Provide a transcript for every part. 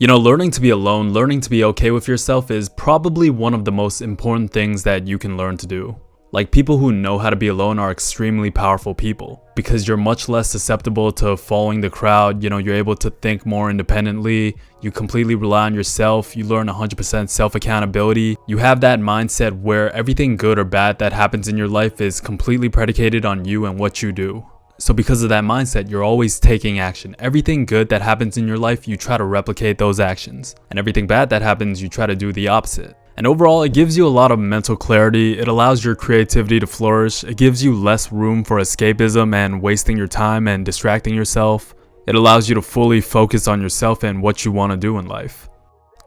Learning to be alone, learning to be okay with yourself is probably one of the most important things that you can learn to do. Like, people who know how to be alone are extremely powerful people because you're much less susceptible to following the crowd. You're able to think more independently. You completely rely on yourself. You learn 100% self-accountability. You have that mindset where everything good or bad that happens in your life is completely predicated on you and what you do. So because of that mindset, you're always taking action. Everything good that happens in your life, you try to replicate those actions. And everything bad that happens, you try to do the opposite. And overall, it gives you a lot of mental clarity. It allows your creativity to flourish. It gives you less room for escapism and wasting your time and distracting yourself. It allows you to fully focus on yourself and what you want to do in life.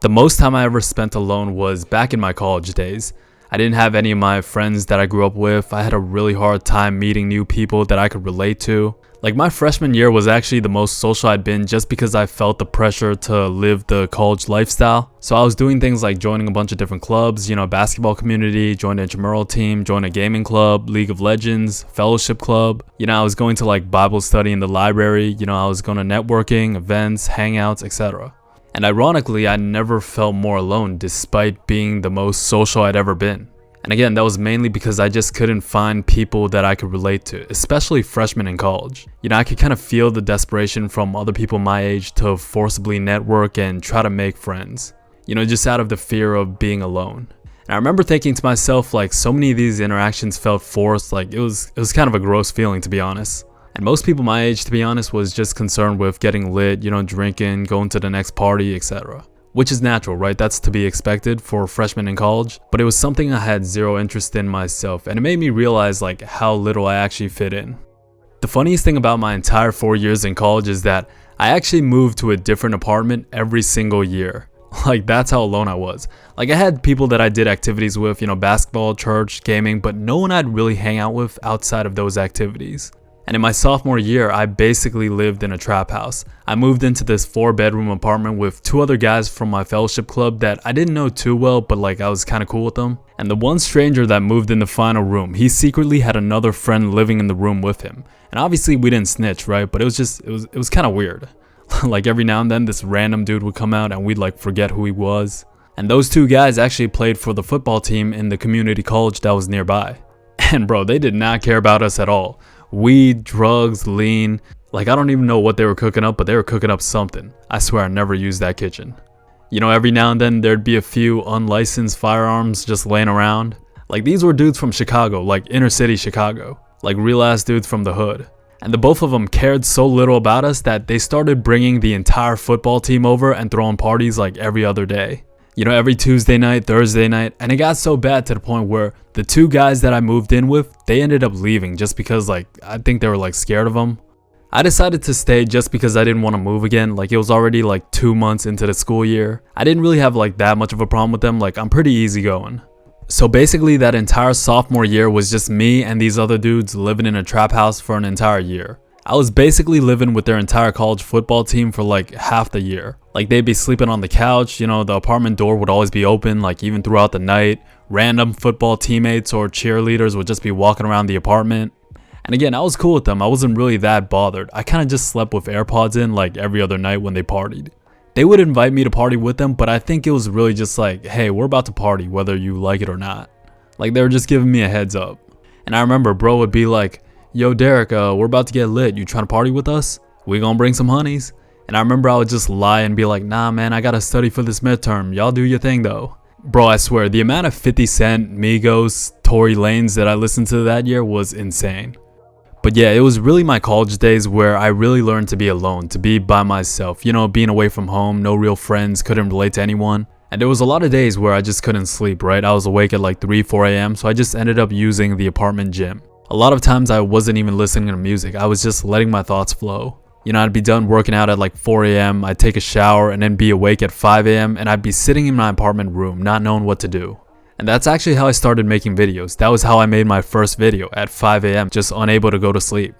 The most time I ever spent alone was back in my college days. I didn't have any of my friends that I grew up with. I had a really hard time meeting new people that I could relate to. Like, my freshman year was actually the most social I'd been just because I felt the pressure to live the college lifestyle. So I was doing things like joining a bunch of different clubs, basketball community, joined an intramural team, joined a gaming club, League of Legends, fellowship club. I was going to like Bible study in the library. I was going to networking, events, hangouts, etc. And ironically, I never felt more alone despite being the most social I'd ever been. And again, that was mainly because I just couldn't find people that I could relate to, especially freshmen in college. I could kind of feel the desperation from other people my age to forcibly network and try to make friends, just out of the fear of being alone. And I remember thinking to myself, like, so many of these interactions felt forced. Like, it was kind of a gross feeling, to be honest. And most people my age, to be honest, was just concerned with getting lit, drinking, going to the next party, etc. Which is natural, right? That's to be expected for freshmen in college. But it was something I had zero interest in myself, and it made me realize like how little I actually fit in. The funniest thing about my entire 4 years in college is that I actually moved to a different apartment every single year. Like, that's how alone I was. Like, I had people that I did activities with, basketball, church, gaming, but no one I'd really hang out with outside of those activities. And in my sophomore year, I basically lived in a trap house. I moved into this 4-bedroom apartment with 2 other guys from my fellowship club that I didn't know too well, but like, I was kind of cool with them. And the one stranger that moved in the final room, he secretly had another friend living in the room with him. And obviously we didn't snitch, right? But it was kind of weird. Like, every now and then this random dude would come out and we'd like forget who he was. And those 2 guys actually played for the football team in the community college that was nearby. And bro, they did not care about us at all. Weed, drugs, lean. Like, I don't even know what they were cooking up, but they were cooking up something. I swear I never used that kitchen. Every now and then there'd be a few unlicensed firearms just laying around. Like, these were dudes from Chicago, like inner city Chicago. Like, real ass dudes from the hood. And the both of them cared so little about us that they started bringing the entire football team over and throwing parties like every other day. Every Tuesday night, Thursday night, and it got so bad to the point where the 2 guys that I moved in with, they ended up leaving just because, like, I think they were like scared of them. I decided to stay just because I didn't want to move again. Like, it was already like 2 months into the school year. I didn't really have like that much of a problem with them. Like, I'm pretty easygoing. So basically that entire sophomore year was just me and these other dudes living in a trap house for an entire year. I was basically living with their entire college football team for like half the year. Like, they'd be sleeping on the couch, the apartment door would always be open, like even throughout the night. Random football teammates or cheerleaders would just be walking around the apartment. And again, I was cool with them. I wasn't really that bothered. I kind of just slept with AirPods in like every other night when they partied. They would invite me to party with them, but I think it was really just like, hey, we're about to party whether you like it or not. Like, they were just giving me a heads up. And I remember bro would be like, yo Derek, we're about to get lit. You trying to party with us? We gonna bring some honeys? And I remember I would just lie and be like, nah man, I gotta study for this midterm. Y'all do your thing though. Bro, I swear, the amount of 50 Cent, Migos, Tory Lanez that I listened to that year was insane. But yeah, it was really my college days where I really learned to be alone, to be by myself, being away from home, no real friends, couldn't relate to anyone. And there was a lot of days where I just couldn't sleep, right? I was awake at like 3, 4 a.m. So I just ended up using the apartment gym. A lot of times I wasn't even listening to music. I was just letting my thoughts flow. I'd be done working out at like 4 a.m. I'd take a shower and then be awake at 5 a.m. and I'd be sitting in my apartment room, not knowing what to do. And that's actually how I started making videos. That was how I made my first video at 5 a.m. just unable to go to sleep.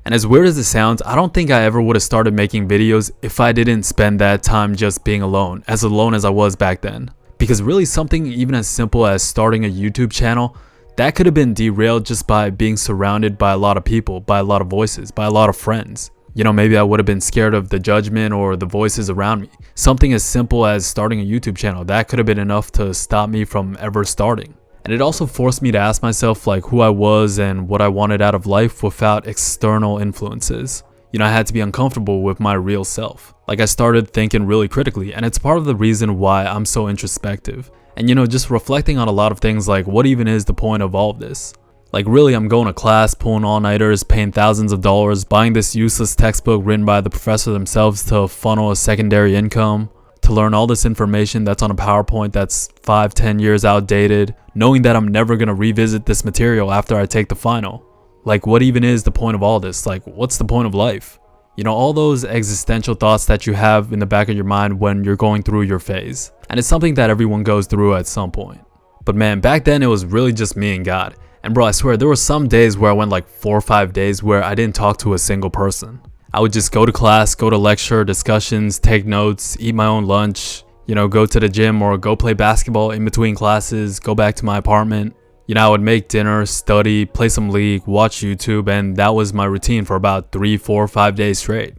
And as weird as it sounds, I don't think I ever would have started making videos if I didn't spend that time just being alone as I was back then. Because really, something even as simple as starting a YouTube channel, that could have been derailed just by being surrounded by a lot of people, by a lot of voices, by a lot of friends. Maybe I would have been scared of the judgment or the voices around me. Something as simple as starting a YouTube channel, that could have been enough to stop me from ever starting. And it also forced me to ask myself like who I was and what I wanted out of life without external influences. I had to be uncomfortable with my real self. Like I started thinking really critically, and it's part of the reason why I'm so introspective. And just reflecting on a lot of things like what even is the point of all of this? Like really, I'm going to class, pulling all-nighters, paying thousands of dollars, buying this useless textbook written by the professor themselves to funnel a secondary income, to learn all this information that's on a PowerPoint that's 5-10 years outdated, knowing that I'm never going to revisit this material after I take the final. Like what even is the point of all this? Like what's the point of life? All those existential thoughts that you have in the back of your mind when you're going through your phase. And it's something that everyone goes through at some point. But man, back then it was really just me and God. And bro, I swear there were some days where I went like 4 or 5 days where I didn't talk to a single person. I would just go to class, go to lecture, discussions, take notes, eat my own lunch, go to the gym or go play basketball in between classes, go back to my apartment. I would make dinner, study, play some League, watch YouTube, and that was my routine for about 3, 4, 5 days straight.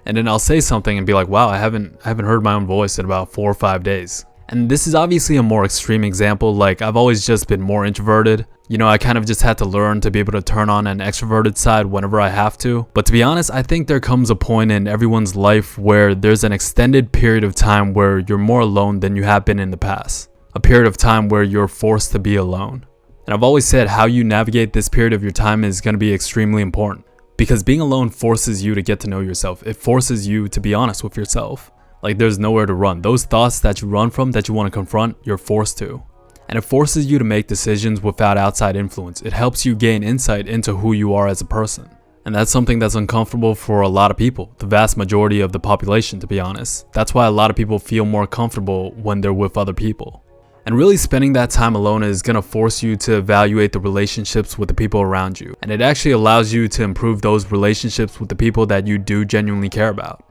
And then I'll say something and be like, wow, I haven't heard my own voice in about 4 or 5 days. And this is obviously a more extreme example, like I've always just been more introverted. I kind of just had to learn to be able to turn on an extroverted side whenever I have to. But to be honest, I think there comes a point in everyone's life where there's an extended period of time where you're more alone than you have been in the past. A period of time where you're forced to be alone. And I've always said how you navigate this period of your time is going to be extremely important. Because being alone forces you to get to know yourself. It forces you to be honest with yourself. Like there's nowhere to run. Those thoughts that you run from, that you want to confront, you're forced to. And it forces you to make decisions without outside influence. It helps you gain insight into who you are as a person. And that's something that's uncomfortable for a lot of people. The vast majority of the population, to be honest. That's why a lot of people feel more comfortable when they're with other people. And really spending that time alone is going to force you to evaluate the relationships with the people around you. And it actually allows you to improve those relationships with the people that you do genuinely care about.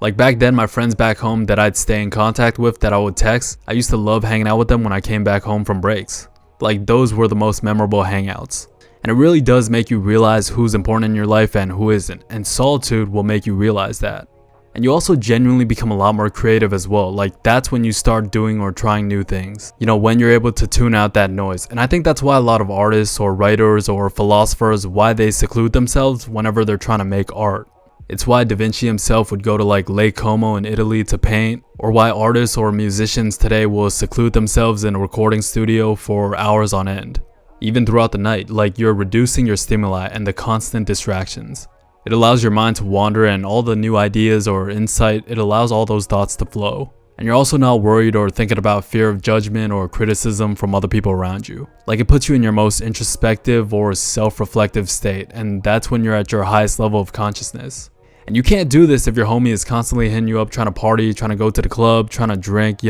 Like back then, my friends back home that I'd stay in contact with, that I would text, I used to love hanging out with them when I came back home from breaks. Like those were the most memorable hangouts. And it really does make you realize who's important in your life and who isn't. And solitude will make you realize that. And you also genuinely become a lot more creative as well. Like that's when you start doing or trying new things. When you're able to tune out that noise. And I think that's why a lot of artists or writers or philosophers, why they seclude themselves whenever they're trying to make art. It's why Da Vinci himself would go to like Lake Como in Italy to paint, or why artists or musicians today will seclude themselves in a recording studio for hours on end. Even throughout the night, like you're reducing your stimuli and the constant distractions. It allows your mind to wander, and all the new ideas or insight, it allows all those thoughts to flow. And you're also not worried or thinking about fear of judgment or criticism from other people around you. Like it puts you in your most introspective or self-reflective state, and that's when you're at your highest level of consciousness. And you can't do this if your homie is constantly hitting you up trying to party, trying to go to the club, trying to drink,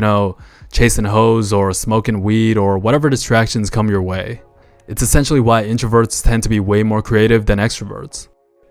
chasing hoes or smoking weed or whatever distractions come your way. It's essentially why introverts tend to be way more creative than extroverts.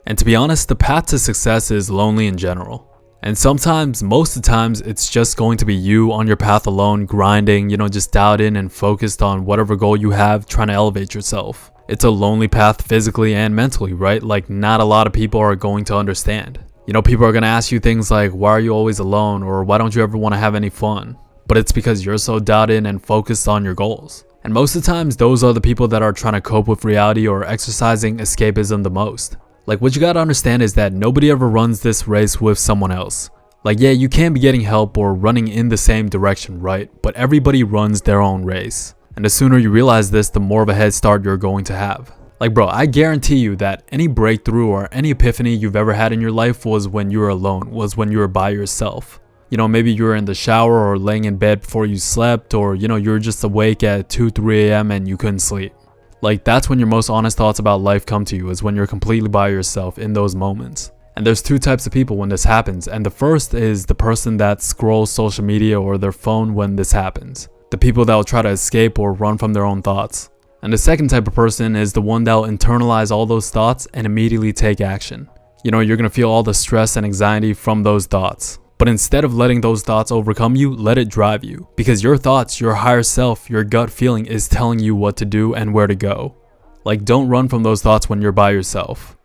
And to be honest, the path to success is lonely in general. And sometimes, most of the times, it's just going to be you on your path alone, grinding, just dialed in and focused on whatever goal you have, trying to elevate yourself. It's a lonely path physically and mentally, right? Like not a lot of people are going to understand. People are going to ask you things like, why are you always alone? Or why don't you ever want to have any fun? But it's because you're so dialed in and focused on your goals. And most of the times, those are the people that are trying to cope with reality or exercising escapism the most. Like what you gotta understand is that nobody ever runs this race with someone else. Like yeah, you can be getting help or running in the same direction, right? But everybody runs their own race. And the sooner you realize this, the more of a head start you're going to have. Like bro, I guarantee you that any breakthrough or any epiphany you've ever had in your life was when you were alone, was when you were by yourself. Maybe you were in the shower or laying in bed before you slept, or you were just awake at 2-3 a.m. and you couldn't sleep. Like that's when your most honest thoughts about life come to you, is when you're completely by yourself in those moments. And there's two types of people when this happens. And the first is the person that scrolls social media or their phone when this happens. The people that will try to escape or run from their own thoughts. And the second type of person is the one that will internalize all those thoughts and immediately take action. You're going to feel all the stress and anxiety from those thoughts. But instead of letting those thoughts overcome you, let it drive you. Because your thoughts, your higher self, your gut feeling is telling you what to do and where to go. Like don't run from those thoughts when you're by yourself.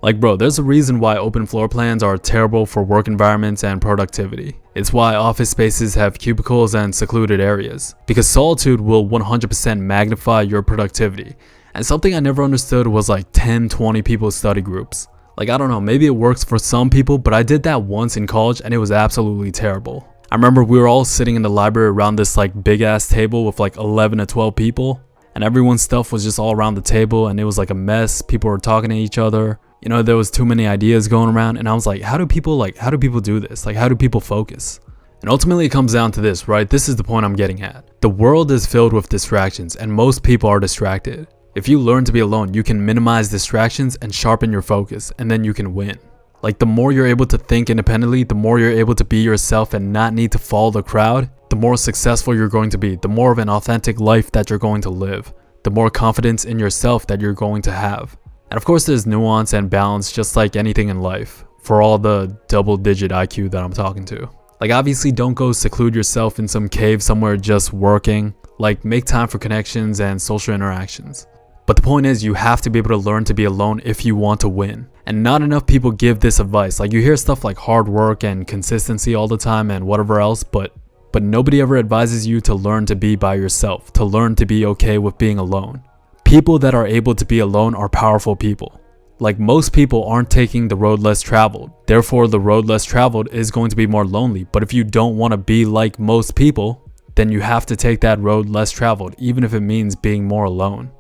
Like bro, there's a reason why open floor plans are terrible for work environments and productivity. It's why office spaces have cubicles and secluded areas. Because solitude will 100% magnify your productivity. And something I never understood was like 10-20 people study groups. Like I don't know, maybe it works for some people, but I did that once in college and it was absolutely terrible. I remember we were all sitting in the library around this like big ass table with like 11 to 12 people. And everyone's stuff was just all around the table and it was like a mess. People were talking to each other. You know, there was too many ideas going around and I was like, how do people do this? Like, how do people focus? And ultimately it comes down to this, right? This is the point I'm getting at. The world is filled with distractions and most people are distracted. If you learn to be alone, you can minimize distractions and sharpen your focus and then you can win. Like the more you're able to think independently, the more you're able to be yourself and not need to follow the crowd, the more successful you're going to be, the more of an authentic life that you're going to live, the more confidence in yourself that you're going to have. And of course there's nuance and balance just like anything in life, for all the double-digit IQ that I'm talking to. Like obviously don't go seclude yourself in some cave somewhere just working, like make time for connections and social interactions. But the point is you have to be able to learn to be alone if you want to win. And not enough people give this advice. Like you hear stuff like hard work and consistency all the time and whatever else, but nobody ever advises you to learn to be by yourself, to learn to be okay with being alone. People that are able to be alone are powerful people. Like most people aren't taking the road less traveled. Therefore, the road less traveled is going to be more lonely. But if you don't want to be like most people, then you have to take that road less traveled, even if it means being more alone.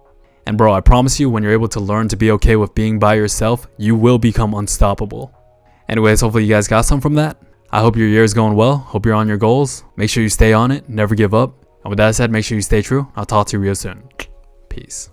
And bro, I promise you, when you're able to learn to be okay with being by yourself, you will become unstoppable. Anyways, hopefully you guys got some from that. I hope your year is going well. Hope you're on your goals. Make sure you stay on it. Never give up. And with that said, make sure you stay true. I'll talk to you real soon. Peace.